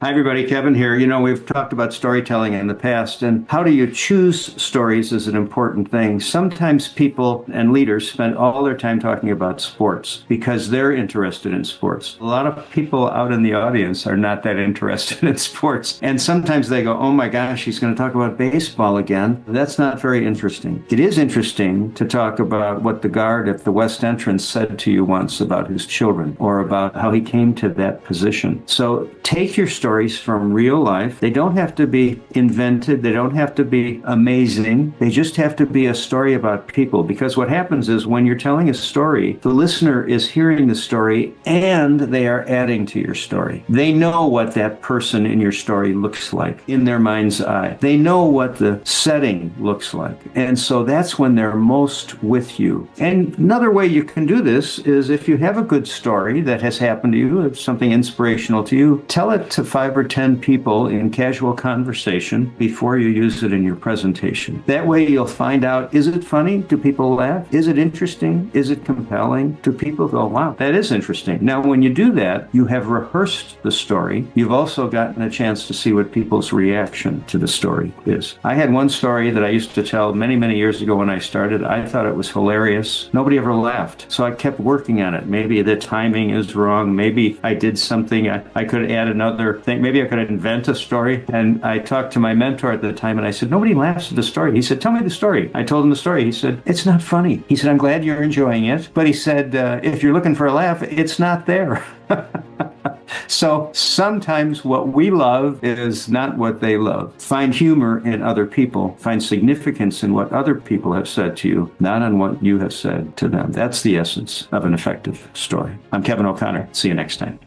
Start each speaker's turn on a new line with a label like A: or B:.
A: Hi, everybody. Kevin here. We've talked about storytelling in the past, and how do you choose stories is an important thing. Sometimes people and leaders spend all their time talking about sports because they're interested in sports. A lot of people out in the audience are not that interested in sports. And sometimes they go, oh my gosh, he's going to talk about baseball again. That's not very interesting. It is interesting to talk about what the guard at the West Entrance said to you once about his children, or about how he came to that position. So take your stories from real life. They don't have to be invented. They don't have to be amazing. They just have to be a story about people. Because what happens is when you're telling a story, the listener is hearing the story and they are adding to your story. They know what that person in your story looks like in their mind's eye. They know what the setting looks like. And so that's when they're most with you. And another way you can do this is if you have a good story that has happened to you, if something inspirational to you, tell it to 5 or 10 people in casual conversation before you use it in your presentation. That way you'll find out, is it funny? Do people laugh? Is it interesting? Is it compelling? Do people go, wow, that is interesting? Now, when you do that, you have rehearsed the story. You've also gotten a chance to see what people's reaction to the story is. I had one story that I used to tell many, many years ago when I started. I thought it was hilarious. Nobody ever laughed. So I kept working on it. Maybe the timing is wrong. Maybe I did something. I could add another thing. Maybe I could invent a story. And I talked to my mentor at the time and I said, nobody laughs at the story. He said, tell me the story. I told him the story. He said, it's not funny. He said, I'm glad you're enjoying it. But he said, if you're looking for a laugh, it's not there. So sometimes what we love is not what they love. Find humor in other people. Find significance in what other people have said to you, not on what you have said to them. That's the essence of an effective story. I'm Kevin O'Connor. See you next time.